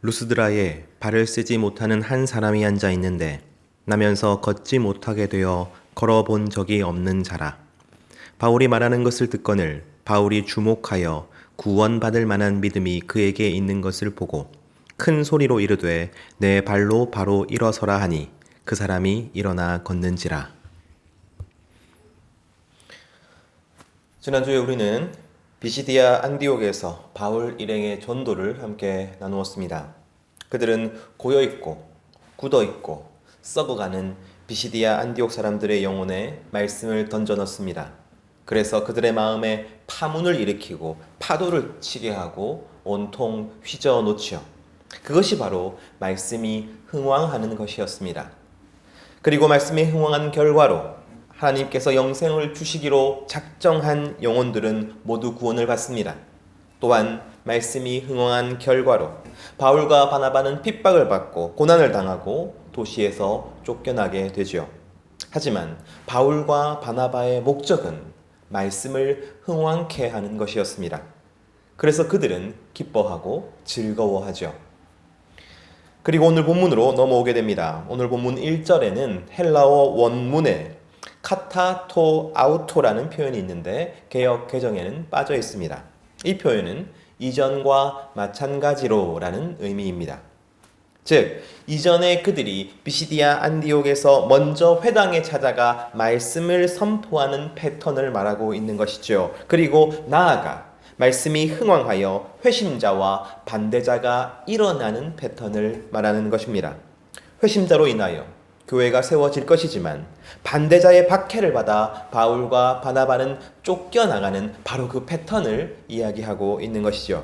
루스드라에 발을 쓰지 못하는 한 사람이 앉아 있는데 나면서 걷지 못하게 되어 걸어본 적이 없는 자라. 바울이 말하는 것을 듣거늘 바울이 주목하여 구원받을 만한 믿음이 그에게 있는 것을 보고 큰 소리로 이르되 내 발로 바로 일어서라 하니 그 사람이 일어나 걷는지라. 지난주에 우리는 비시디아 안디옥에서 바울 일행의 전도를 함께 나누었습니다. 그들은 고여있고 굳어있고 썩어가는 비시디아 안디옥 사람들의 영혼에 말씀을 던져넣습니다. 그래서 그들의 마음에 파문을 일으키고 파도를 치게 하고 온통 휘저어 놓지요. 그것이 바로 말씀이 흥왕하는 것이었습니다. 그리고 말씀이 흥왕한 결과로 하나님께서 영생을 주시기로 작정한 영혼들은 모두 구원을 받습니다. 또한 말씀이 흥왕한 결과로 바울과 바나바는 핍박을 받고 고난을 당하고 도시에서 쫓겨나게 되죠. 하지만 바울과 바나바의 목적은 말씀을 흥왕케 하는 것이었습니다. 그래서 그들은 기뻐하고 즐거워하죠. 그리고 오늘 본문으로 넘어오게 됩니다. 오늘 본문 1절에는 헬라어 원문에 카타토 아우토라는 표현이 있는데 개역 개정에는 빠져 있습니다. 이 표현은 이전과 마찬가지로 라는 의미입니다. 즉 이전에 그들이 비시디아 안디옥에서 먼저 회당에 찾아가 말씀을 선포하는 패턴을 말하고 있는 것이죠. 그리고 나아가 말씀이 흥왕하여 회심자와 반대자가 일어나는 패턴을 말하는 것입니다. 회심자로 인하여 교회가 세워질 것이지만 반대자의 박해를 받아 바울과 바나바는 쫓겨나가는 바로 그 패턴을 이야기하고 있는 것이죠.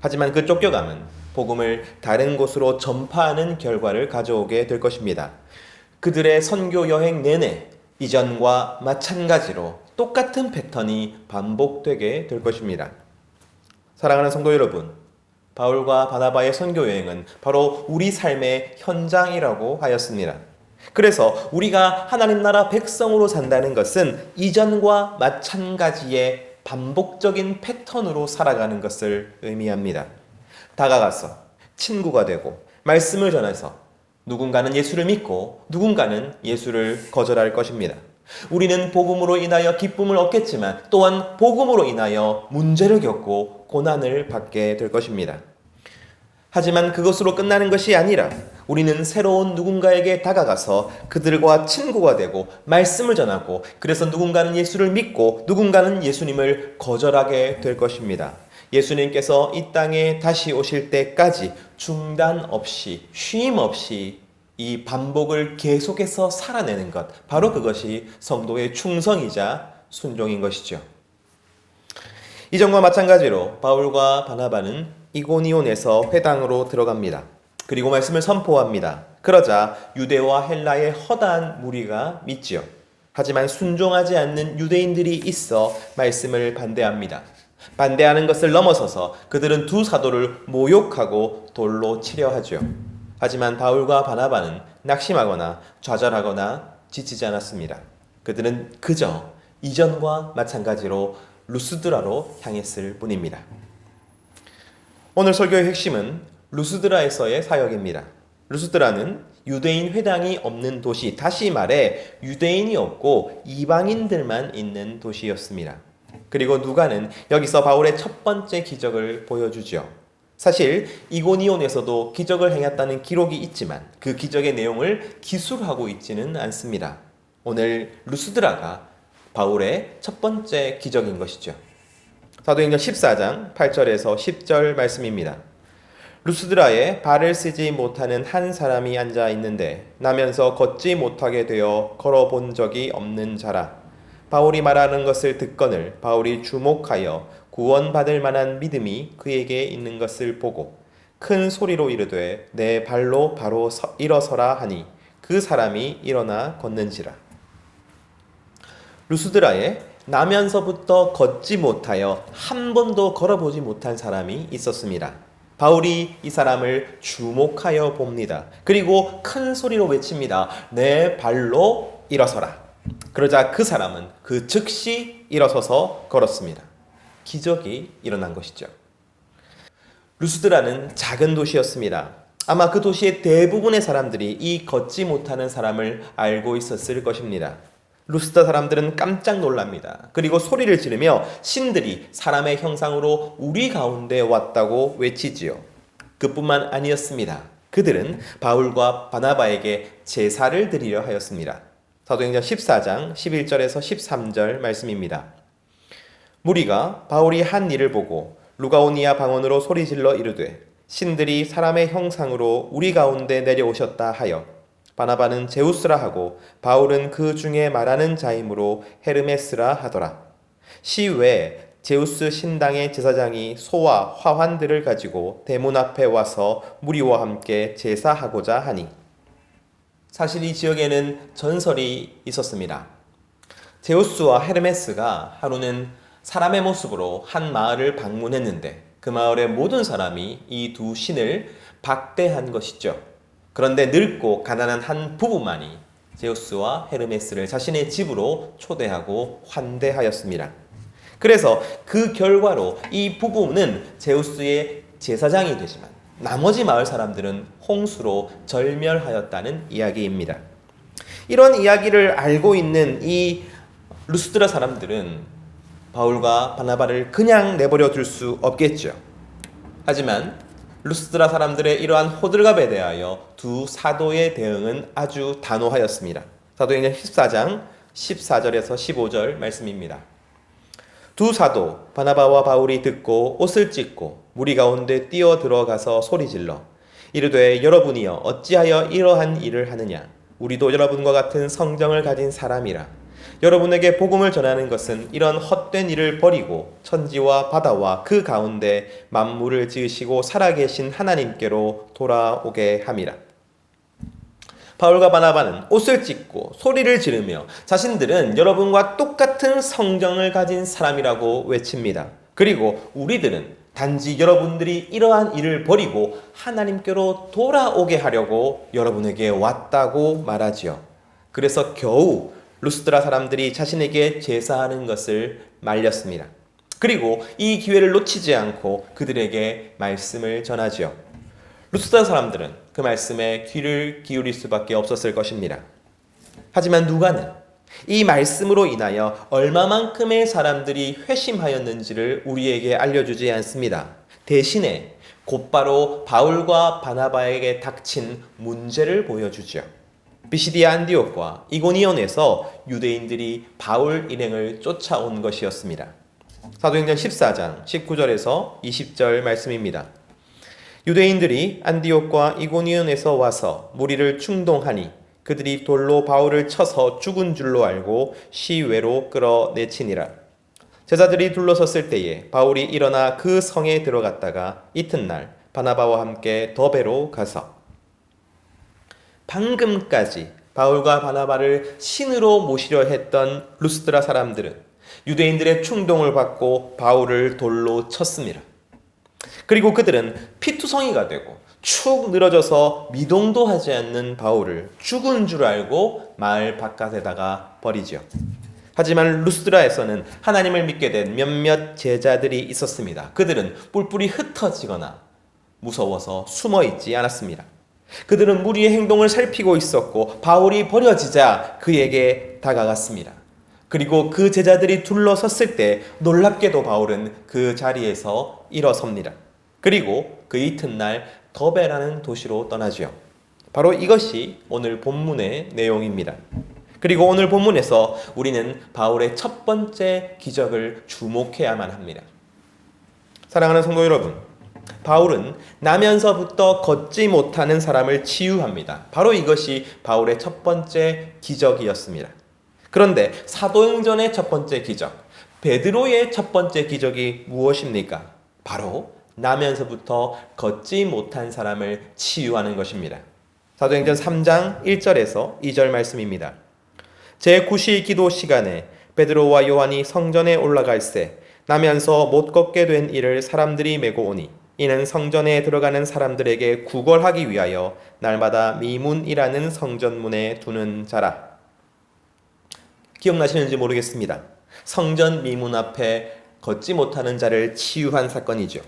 하지만 그 쫓겨감은 복음을 다른 곳으로 전파하는 결과를 가져오게 될 것입니다. 그들의 선교 여행 내내 이전과 마찬가지로 똑같은 패턴이 반복되게 될 것입니다. 사랑하는 성도 여러분, 바울과 바나바의 선교 여행은 바로 우리 삶의 현장이라고 하였습니다. 그래서 우리가 하나님 나라 백성으로 산다는 것은 이전과 마찬가지의 반복적인 패턴으로 살아가는 것을 의미합니다. 다가가서 친구가 되고 말씀을 전해서 누군가는 예수를 믿고 누군가는 예수를 거절할 것입니다. 우리는 복음으로 인하여 기쁨을 얻겠지만 또한 복음으로 인하여 문제를 겪고 고난을 받게 될 것입니다. 하지만 그것으로 끝나는 것이 아니라 우리는 새로운 누군가에게 다가가서 그들과 친구가 되고 말씀을 전하고 그래서 누군가는 예수를 믿고 누군가는 예수님을 거절하게 될 것입니다. 예수님께서 이 땅에 다시 오실 때까지 중단 없이 쉼 없이 이 반복을 계속해서 살아내는 것, 바로 그것이 성도의 충성이자 순종인 것이죠. 이전과 마찬가지로 바울과 바나바는 이고니온에서 회당으로 들어갑니다. 그리고 말씀을 선포합니다. 그러자 유대와 헬라의 허다한 무리가 믿지요. 하지만 순종하지 않는 유대인들이 있어 말씀을 반대합니다. 반대하는 것을 넘어서서 그들은 두 사도를 모욕하고 돌로 치려 하죠. 하지만 바울과 바나바는 낙심하거나 좌절하거나 지치지 않았습니다. 그들은 그저 이전과 마찬가지로 루스드라로 향했을 뿐입니다. 오늘 설교의 핵심은 루스드라에서의 사역입니다. 루스드라는 유대인 회당이 없는 도시, 다시 말해 유대인이 없고 이방인들만 있는 도시였습니다. 그리고 누가는 여기서 바울의 첫 번째 기적을 보여주죠. 사실 이고니온에서도 기적을 행했다는 기록이 있지만 그 기적의 내용을 기술하고 있지는 않습니다. 오늘 루스드라가 바울의 첫 번째 기적인 것이죠. 사도행전 14장 8절에서 10절 말씀입니다. 루스드라에 발을 쓰지 못하는 한 사람이 앉아 있는데 나면서 걷지 못하게 되어 걸어본 적이 없는 자라. 바울이 말하는 것을 듣거늘 바울이 주목하여 구원받을 만한 믿음이 그에게 있는 것을 보고 큰 소리로 이르되 내 발로 바로 일어서라 하니 그 사람이 일어나 걷는지라. 루스드라에 나면서부터 걷지 못하여 한 번도 걸어보지 못한 사람이 있었습니다. 바울이 이 사람을 주목하여 봅니다. 그리고 큰 소리로 외칩니다. 내 발로 일어서라. 그러자 그 사람은 그 즉시 일어서서 걸었습니다. 기적이 일어난 것이죠. 루스드라는 작은 도시였습니다. 아마 그 도시의 대부분의 사람들이 이 걷지 못하는 사람을 알고 있었을 것입니다. 루스드라 사람들은 깜짝 놀랍니다. 그리고 소리를 지르며 신들이 사람의 형상으로 우리 가운데 왔다고 외치지요. 그뿐만 아니었습니다. 그들은 바울과 바나바에게 제사를 드리려 하였습니다. 사도행전 14장 11절에서 13절 말씀입니다. 무리가 바울이 한 일을 보고 루가오니아 방언으로 소리질러 이르되 신들이 사람의 형상으로 우리 가운데 내려오셨다 하여 바나바는 제우스라 하고 바울은 그 중에 말하는 자이므로 헤르메스라 하더라. 시외 제우스 신당의 제사장이 소와 화환들을 가지고 대문 앞에 와서 무리와 함께 제사하고자 하니, 사실 이 지역에는 전설이 있었습니다. 제우스와 헤르메스가 하루는 사람의 모습으로 한 마을을 방문했는데 그 마을의 모든 사람이 이 두 신을 박대한 것이죠. 그런데 늙고 가난한 한 부부만이 제우스와 헤르메스를 자신의 집으로 초대하고 환대하였습니다. 그래서 그 결과로 이 부부는 제우스의 제사장이 되지만 나머지 마을 사람들은 홍수로 절멸하였다는 이야기입니다. 이런 이야기를 알고 있는 이 루스드라 사람들은 바울과 바나바를 그냥 내버려 둘 수 없겠죠. 하지만 루스드라 사람들의 이러한 호들갑에 대하여 두 사도의 대응은 아주 단호하였습니다. 사도행전 14장 14절에서 15절 말씀입니다. 두 사도 바나바와 바울이 듣고 옷을 찢고 무리 가운데 뛰어 들어가서 소리질러 이르되 여러분이여 어찌하여 이러한 일을 하느냐. 우리도 여러분과 같은 성정을 가진 사람이라. 여러분에게 복음을 전하는 것은 이런 헛된 일을 버리고 천지와 바다와 그 가운데 만물을 지으시고 살아계신 하나님께로 돌아오게 함이라. 바울과 바나바는 옷을 찢고 소리를 지르며 자신들은 여러분과 똑같은 성정을 가진 사람이라고 외칩니다. 그리고 우리들은 단지 여러분들이 이러한 일을 버리고 하나님께로 돌아오게 하려고 여러분에게 왔다고 말하지요. 그래서 겨우 루스드라 사람들이 자신에게 제사하는 것을 말렸습니다. 그리고 이 기회를 놓치지 않고 그들에게 말씀을 전하지요. 루스드라 사람들은 그 말씀에 귀를 기울일 수밖에 없었을 것입니다. 하지만 누가는 이 말씀으로 인하여 얼마만큼의 사람들이 회심하였는지를 우리에게 알려주지 않습니다. 대신에 곧바로 바울과 바나바에게 닥친 문제를 보여주죠. 비시디아 안디옥과 이고니온에서 유대인들이 바울 일행을 쫓아온 것이었습니다. 사도행전 14장 19절에서 20절 말씀입니다. 유대인들이 안디옥과 이고니온에서 와서 무리를 충동하니 그들이 돌로 바울을 쳐서 죽은 줄로 알고 시외로 끌어내치니라. 제자들이 둘러섰을 때에 바울이 일어나 그 성에 들어갔다가 이튿날 바나바와 함께 더베로 가서, 방금까지 바울과 바나바를 신으로 모시려 했던 루스드라 사람들은 유대인들의 충동을 받고 바울을 돌로 쳤습니다. 그리고 그들은 피투성이가 되고 축 늘어져서 미동도 하지 않는 바울을 죽은 줄 알고 마을 바깥에다가 버리죠. 하지만 루스드라에서는 하나님을 믿게 된 몇몇 제자들이 있었습니다. 그들은 뿔뿔이 흩어지거나 무서워서 숨어 있지 않았습니다. 그들은 무리의 행동을 살피고 있었고 바울이 버려지자 그에게 다가갔습니다. 그리고 그 제자들이 둘러섰을 때 놀랍게도 바울은 그 자리에서 일어섭니다. 그리고 그 이튿날 더베라는 도시로 떠나지요. 바로 이것이 오늘 본문의 내용입니다. 그리고 오늘 본문에서 우리는 바울의 첫 번째 기적을 주목해야만 합니다. 사랑하는 성도 여러분, 바울은 나면서부터 걷지 못하는 사람을 치유합니다. 바로 이것이 바울의 첫 번째 기적이었습니다. 그런데 사도행전의 첫 번째 기적, 베드로의 첫 번째 기적이 무엇입니까? 바로 나면서부터 걷지 못한 사람을 치유하는 것입니다. 사도행전 3장 1절에서 2절 말씀입니다. 제9시 기도 시간에 베드로와 요한이 성전에 올라갈새 나면서 못 걷게 된 이를 사람들이 메고 오니 이는 성전에 들어가는 사람들에게 구걸하기 위하여 날마다 미문이라는 성전문에 두는 자라. 기억나시는지 모르겠습니다. 성전 미문 앞에 걷지 못하는 자를 치유한 사건이죠.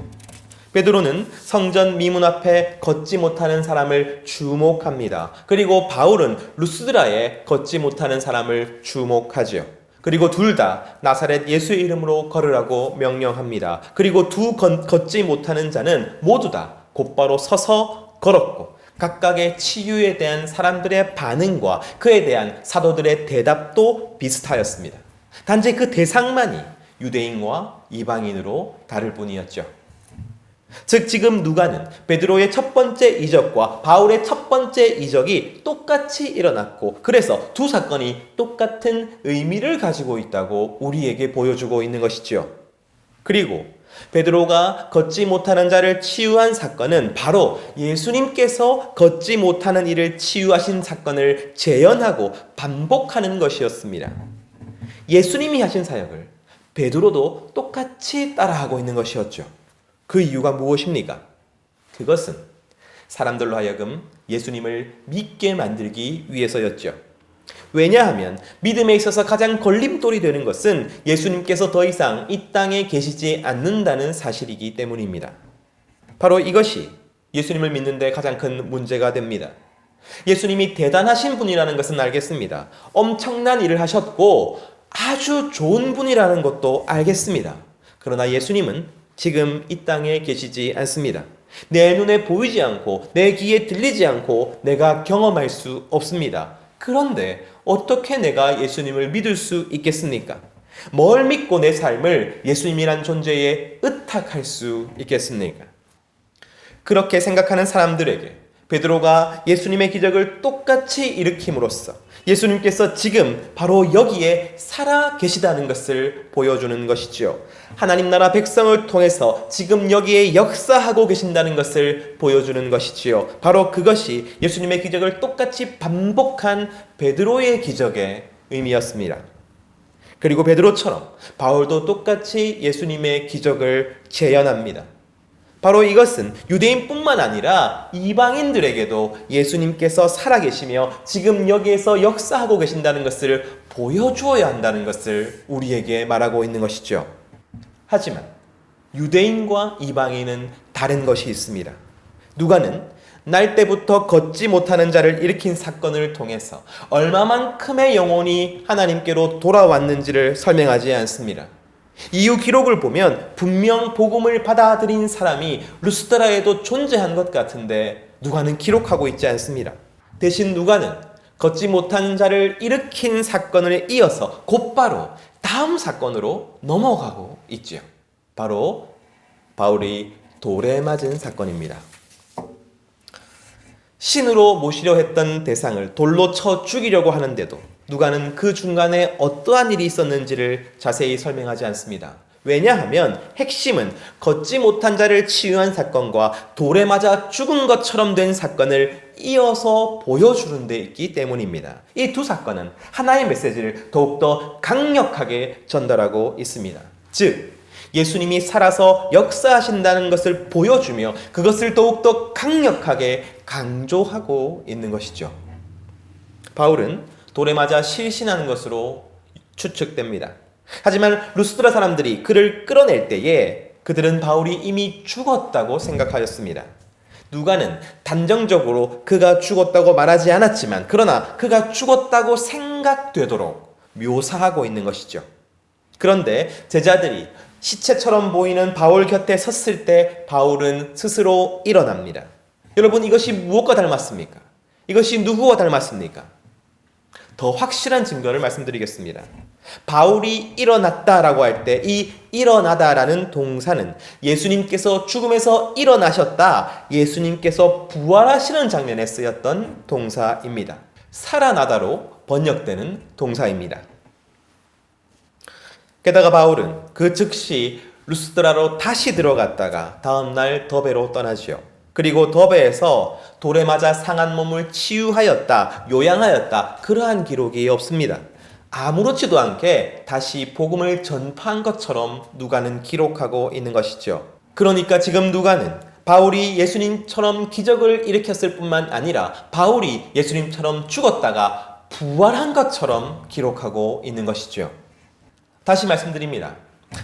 베드로는 성전 미문 앞에 걷지 못하는 사람을 주목합니다. 그리고 바울은 루스드라에 걷지 못하는 사람을 주목하지요. 그리고 둘 다 나사렛 예수의 이름으로 걸으라고 명령합니다. 그리고 걷지 못하는 자는 모두 다 곧바로 서서 걸었고 각각의 치유에 대한 사람들의 반응과 그에 대한 사도들의 대답도 비슷하였습니다. 단지 그 대상만이 유대인과 이방인으로 다를 뿐이었죠. 즉 지금 누가는 베드로의 첫 번째 이적과 바울의 첫 번째 이적이 똑같이 일어났고 그래서 두 사건이 똑같은 의미를 가지고 있다고 우리에게 보여주고 있는 것이지요. 그리고 베드로가 걷지 못하는 자를 치유한 사건은 바로 예수님께서 걷지 못하는 이를 치유하신 사건을 재현하고 반복하는 것이었습니다. 예수님이 하신 사역을 베드로도 똑같이 따라하고 있는 것이었죠. 그 이유가 무엇입니까? 그것은 사람들로 하여금 예수님을 믿게 만들기 위해서였죠. 왜냐하면 믿음에 있어서 가장 걸림돌이 되는 것은 예수님께서 더 이상 이 땅에 계시지 않는다는 사실이기 때문입니다. 바로 이것이 예수님을 믿는데 가장 큰 문제가 됩니다. 예수님이 대단하신 분이라는 것은 알겠습니다. 엄청난 일을 하셨고 아주 좋은 분이라는 것도 알겠습니다. 그러나 예수님은 지금 이 땅에 계시지 않습니다. 내 눈에 보이지 않고 내 귀에 들리지 않고 내가 경험할 수 없습니다. 그런데 어떻게 내가 예수님을 믿을 수 있겠습니까? 뭘 믿고 내 삶을 예수님이란 존재에 의탁할 수 있겠습니까? 그렇게 생각하는 사람들에게 베드로가 예수님의 기적을 똑같이 일으킴으로써 예수님께서 지금 바로 여기에 살아 계시다는 것을 보여주는 것이지요. 하나님 나라 백성을 통해서 지금 여기에 역사하고 계신다는 것을 보여주는 것이지요. 바로 그것이 예수님의 기적을 똑같이 반복한 베드로의 기적의 의미였습니다. 그리고 베드로처럼 바울도 똑같이 예수님의 기적을 재현합니다. 바로 이것은 유대인뿐만 아니라 이방인들에게도 예수님께서 살아계시며 지금 여기에서 역사하고 계신다는 것을 보여주어야 한다는 것을 우리에게 말하고 있는 것이죠. 하지만 유대인과 이방인은 다른 것이 있습니다. 누가는 날 때부터 걷지 못하는 자를 일으킨 사건을 통해서 얼마만큼의 영혼이 하나님께로 돌아왔는지를 설명하지 않습니다. 이후 기록을 보면 분명 복음을 받아들인 사람이 루스드라에도 존재한 것 같은데 누가는 기록하고 있지 않습니다. 대신 누가는 걷지 못한 자를 일으킨 사건을 이어서 곧바로 다음 사건으로 넘어가고 있지요. 바로 바울이 돌에 맞은 사건입니다. 신으로 모시려 했던 대상을 돌로 쳐 죽이려고 하는데도 누가는 그 중간에 어떠한 일이 있었는지를 자세히 설명하지 않습니다. 왜냐하면 핵심은 걷지 못한 자를 치유한 사건과 돌에 맞아 죽은 것처럼 된 사건을 이어서 보여주는 데 있기 때문입니다. 이 두 사건은 하나의 메시지를 더욱더 강력하게 전달하고 있습니다. 즉 예수님이 살아서 역사하신다는 것을 보여주며 그것을 더욱더 강력하게 강조하고 있는 것이죠. 바울은 돌에 맞아 실신하는 것으로 추측됩니다. 하지만 루스드라 사람들이 그를 끌어낼 때에 그들은 바울이 이미 죽었다고 생각하였습니다. 누가는 단정적으로 그가 죽었다고 말하지 않았지만 그러나 그가 죽었다고 생각되도록 묘사하고 있는 것이죠. 그런데 제자들이 시체처럼 보이는 바울 곁에 섰을 때 바울은 스스로 일어납니다. 여러분 이것이 무엇과 닮았습니까? 이것이 누구와 닮았습니까? 더 확실한 증거를 말씀드리겠습니다. 바울이 일어났다라고 할 때 이 일어나다라는 동사는 예수님께서 죽음에서 일어나셨다, 예수님께서 부활하시는 장면에 쓰였던 동사입니다. 살아나다로 번역되는 동사입니다. 게다가 바울은 그 즉시 루스드라로 다시 들어갔다가 다음날 더베로 떠나지요. 그리고 더베에서 돌에 맞아 상한 몸을 치유하였다, 요양하였다, 그러한 기록이 없습니다. 아무렇지도 않게 다시 복음을 전파한 것처럼 누가는 기록하고 있는 것이죠. 그러니까 지금 누가는 바울이 예수님처럼 기적을 일으켰을 뿐만 아니라 바울이 예수님처럼 죽었다가 부활한 것처럼 기록하고 있는 것이죠. 다시 말씀드립니다.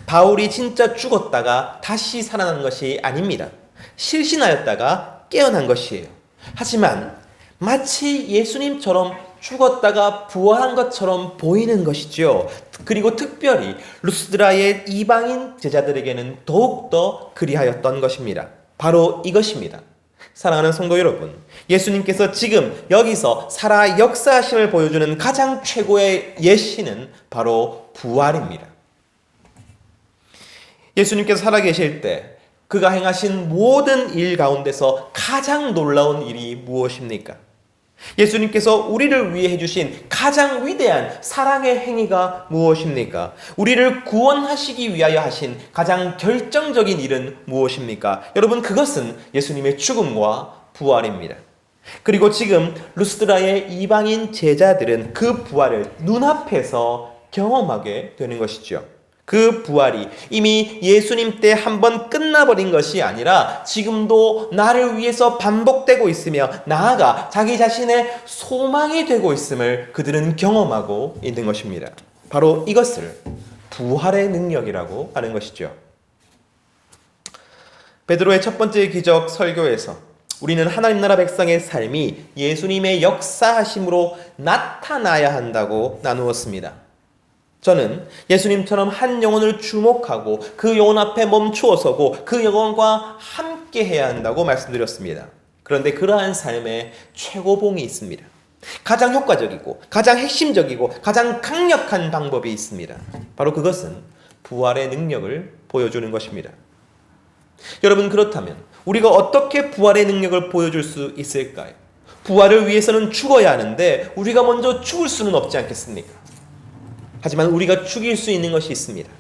바울이 진짜 죽었다가 다시 살아난 것이 아닙니다. 실신하였다가 깨어난 것이에요. 하지만 마치 예수님처럼 죽었다가 부활한 것처럼 보이는 것이죠. 그리고 특별히 루스드라의 이방인 제자들에게는 더욱더 그리하였던 것입니다. 바로 이것입니다. 사랑하는 성도 여러분, 예수님께서 지금 여기서 살아 역사하심을 보여주는 가장 최고의 예시는 바로 부활입니다. 예수님께서 살아계실 때 그가 행하신 모든 일 가운데서 가장 놀라운 일이 무엇입니까? 예수님께서 우리를 위해 해주신 가장 위대한 사랑의 행위가 무엇입니까? 우리를 구원하시기 위하여 하신 가장 결정적인 일은 무엇입니까? 여러분, 그것은 예수님의 죽음과 부활입니다. 그리고 지금 루스드라의 이방인 제자들은 그 부활을 눈앞에서 경험하게 되는 것이죠. 그 부활이 이미 예수님 때 한번 끝나버린 것이 아니라 지금도 나를 위해서 반복되고 있으며 나아가 자기 자신의 소망이 되고 있음을 그들은 경험하고 있는 것입니다. 바로 이것을 부활의 능력이라고 하는 것이죠. 베드로의 첫 번째 기적 설교에서 우리는 하나님 나라 백성의 삶이 예수님의 역사하심으로 나타나야 한다고 나누었습니다. 저는 예수님처럼 한 영혼을 주목하고 그 영혼 앞에 멈추어 서고 그 영혼과 함께 해야 한다고 말씀드렸습니다. 그런데 그러한 삶에 최고봉이 있습니다. 가장 효과적이고 가장 핵심적이고 가장 강력한 방법이 있습니다. 바로 그것은 부활의 능력을 보여주는 것입니다. 여러분, 그렇다면 우리가 어떻게 부활의 능력을 보여줄 수 있을까요? 부활을 위해서는 죽어야 하는데 우리가 먼저 죽을 수는 없지 않겠습니까? 하지만 우리가 죽일 수 있는 것이 있습니다.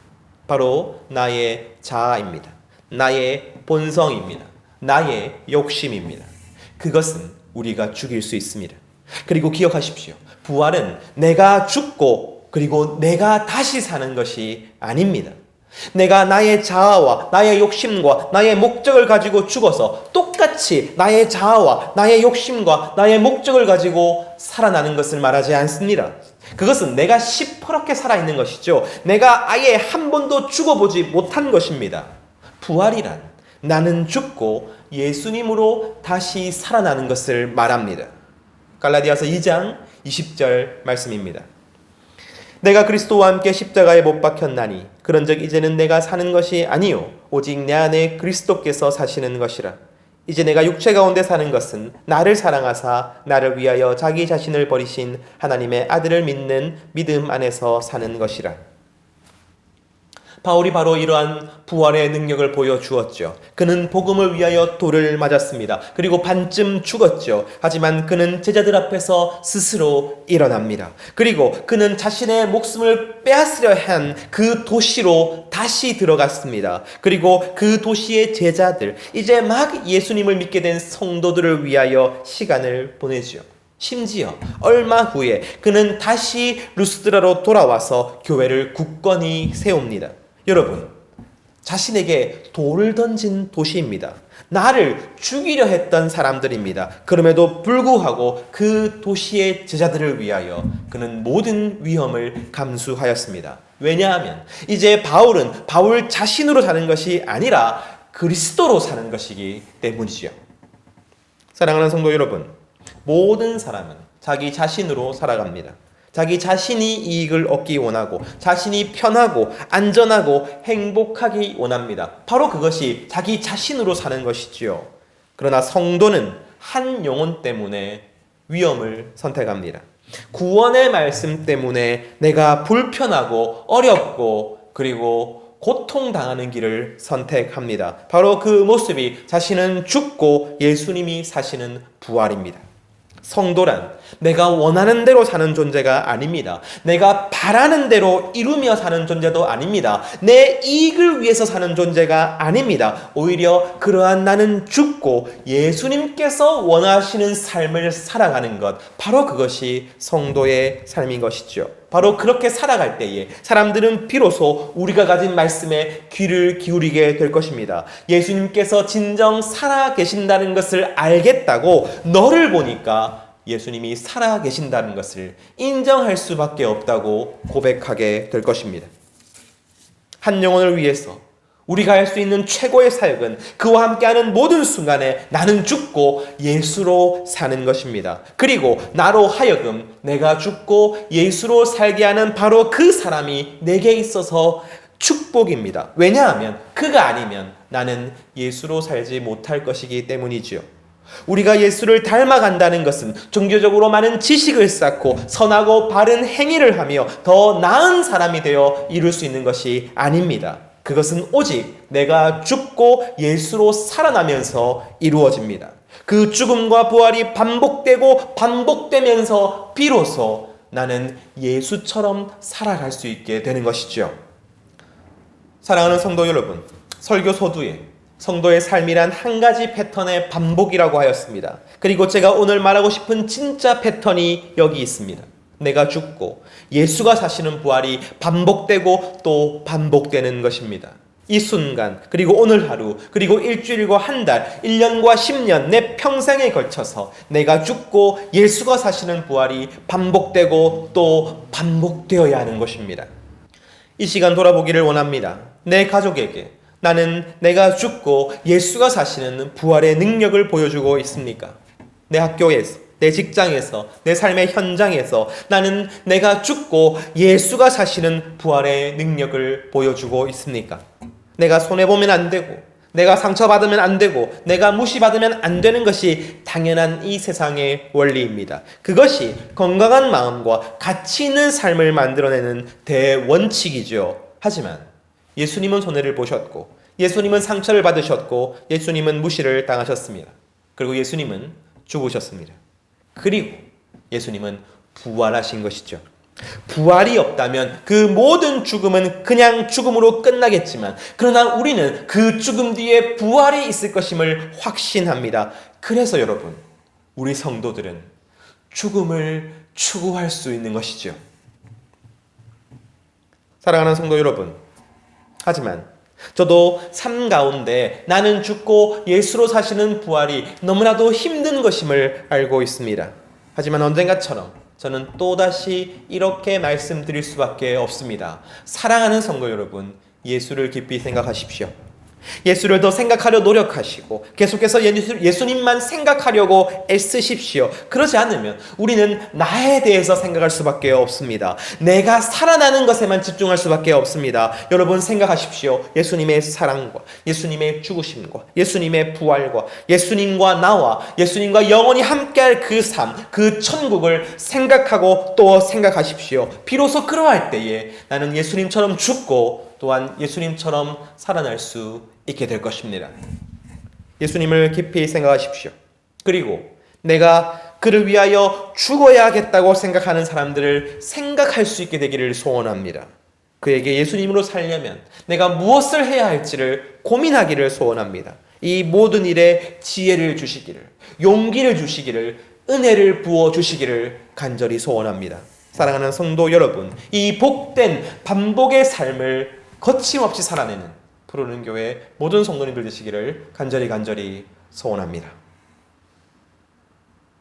바로 나의 자아입니다. 나의 본성입니다. 나의 욕심입니다. 그것은 우리가 죽일 수 있습니다. 그리고 기억하십시오. 부활은 내가 죽고 그리고 내가 다시 사는 것이 아닙니다. 내가 나의 자아와 나의 욕심과 나의 목적을 가지고 죽어서 똑같이 나의 자아와 나의 욕심과 나의 목적을 가지고 살아나는 것을 말하지 않습니다. 그것은 내가 시퍼렇게 살아있는 것이죠. 내가 아예 한 번도 죽어보지 못한 것입니다. 부활이란 나는 죽고 예수님으로 다시 살아나는 것을 말합니다. 갈라디아서 2장 20절 말씀입니다. 내가 그리스도와 함께 십자가에 못 박혔나니 그런즉 이제는 내가 사는 것이 아니요 오직 내 안에 그리스도께서 사시는 것이라. 이제 내가 육체 가운데 사는 것은 나를 사랑하사 나를 위하여 자기 자신을 버리신 하나님의 아들을 믿는 믿음 안에서 사는 것이라. 바울이 바로 이러한 부활의 능력을 보여주었죠. 그는 복음을 위하여 돌을 맞았습니다. 그리고 반쯤 죽었죠. 하지만 그는 제자들 앞에서 스스로 일어납니다. 그리고 그는 자신의 목숨을 빼앗으려 한 그 도시로 다시 들어갔습니다. 그리고 그 도시의 제자들, 이제 막 예수님을 믿게 된 성도들을 위하여 시간을 보내죠. 심지어 얼마 후에 그는 다시 루스드라로 돌아와서 교회를 굳건히 세웁니다. 여러분, 자신에게 돌을 던진 도시입니다. 나를 죽이려 했던 사람들입니다. 그럼에도 불구하고 그 도시의 제자들을 위하여 그는 모든 위험을 감수하였습니다. 왜냐하면 이제 바울은 바울 자신으로 사는 것이 아니라 그리스도로 사는 것이기 때문이죠. 사랑하는 성도 여러분, 모든 사람은 자기 자신으로 살아갑니다. 자기 자신이 이익을 얻기 원하고 자신이 편하고 안전하고 행복하기 원합니다. 바로 그것이 자기 자신으로 사는 것이지요. 그러나 성도는 한 영혼 때문에 위험을 선택합니다. 구원의 말씀 때문에 내가 불편하고 어렵고 그리고 고통당하는 길을 선택합니다. 바로 그 모습이 자신은 죽고 예수님이 사시는 부활입니다. 성도란 내가 원하는 대로 사는 존재가 아닙니다. 내가 바라는 대로 이루며 사는 존재도 아닙니다. 내 이익을 위해서 사는 존재가 아닙니다. 오히려 그러한 나는 죽고 예수님께서 원하시는 삶을 살아가는 것, 바로 그것이 성도의 삶인 것이죠. 바로 그렇게 살아갈 때에 사람들은 비로소 우리가 가진 말씀에 귀를 기울이게 될 것입니다. 예수님께서 진정 살아 계신다는 것을 알겠다고 너를 보니까 예수님이 살아 계신다는 것을 인정할 수밖에 없다고 고백하게 될 것입니다. 한 영혼을 위해서 우리가 할 수 있는 최고의 사역은 그와 함께하는 모든 순간에 나는 죽고 예수로 사는 것입니다. 그리고 나로 하여금 내가 죽고 예수로 살게 하는 바로 그 사람이 내게 있어서 축복입니다. 왜냐하면 그가 아니면 나는 예수로 살지 못할 것이기 때문이지요. 우리가 예수를 닮아간다는 것은 종교적으로 많은 지식을 쌓고 선하고 바른 행위를 하며 더 나은 사람이 되어 이룰 수 있는 것이 아닙니다. 그것은 오직 내가 죽고 예수로 살아나면서 이루어집니다. 그 죽음과 부활이 반복되고 반복되면서 비로소 나는 예수처럼 살아갈 수 있게 되는 것이죠. 사랑하는 성도 여러분, 설교 서두에 성도의 삶이란 한 가지 패턴의 반복이라고 하였습니다. 그리고 제가 오늘 말하고 싶은 진짜 패턴이 여기 있습니다. 내가 죽고 예수가 사시는 부활이 반복되고 또 반복되는 것입니다. 이 순간, 그리고 오늘 하루, 그리고 일주일과 한 달, 1년과 10년, 내 평생에 걸쳐서 내가 죽고 예수가 사시는 부활이 반복되고 또 반복되어야 하는 것입니다. 이 시간 돌아보기를 원합니다. 내 가족에게 나는 내가 죽고 예수가 사시는 부활의 능력을 보여주고 있습니까? 내 학교에서, 내 직장에서, 내 삶의 현장에서 나는 내가 죽고 예수가 사시는 부활의 능력을 보여주고 있습니까? 내가 손해보면 안 되고, 내가 상처받으면 안 되고, 내가 무시받으면 안 되는 것이 당연한 이 세상의 원리입니다. 그것이 건강한 마음과 가치 있는 삶을 만들어내는 대원칙이죠. 하지만 예수님은 손해를 보셨고, 예수님은 상처를 받으셨고, 예수님은 무시를 당하셨습니다. 그리고 예수님은 죽으셨습니다. 그리고 예수님은 부활하신 것이죠. 부활이 없다면 그 모든 죽음은 그냥 죽음으로 끝나겠지만, 그러나 우리는 그 죽음 뒤에 부활이 있을 것임을 확신합니다. 그래서 여러분, 우리 성도들은 죽음을 추구할 수 있는 것이죠. 사랑하는 성도 여러분, 하지만 저도 삶 가운데 나는 죽고 예수로 사시는 부활이 너무나도 힘든 것임을 알고 있습니다. 하지만 언젠가처럼 저는 또다시 이렇게 말씀드릴 수밖에 없습니다. 사랑하는 성도 여러분, 예수를 깊이 생각하십시오. 예수를 더 생각하려 노력하시고 계속해서 예수님만 생각하려고 애쓰십시오. 그러지 않으면 우리는 나에 대해서 생각할 수밖에 없습니다. 내가 살아나는 것에만 집중할 수밖에 없습니다. 여러분 생각하십시오. 예수님의 사랑과 예수님의 죽으심과 예수님의 부활과 예수님과 나와 예수님과 영원히 함께할 그 삶, 그 천국을 생각하고 또 생각하십시오. 비로소 그러할 때에 나는 예수님처럼 죽고 또한 예수님처럼 살아날 수 있게 될 것입니다. 예수님을 깊이 생각하십시오. 그리고 내가 그를 위하여 죽어야 하겠다고 생각하는 사람들을 생각할 수 있게 되기를 소원합니다. 그에게 예수님으로 살려면 내가 무엇을 해야 할지를 고민하기를 소원합니다. 이 모든 일에 지혜를 주시기를, 용기를 주시기를, 은혜를 부어주시기를 간절히 소원합니다. 사랑하는 성도 여러분, 이 복된 반복의 삶을 거침없이 살아내는 푸르는 교회 모든 성도님들 되시기를 간절히 소원합니다.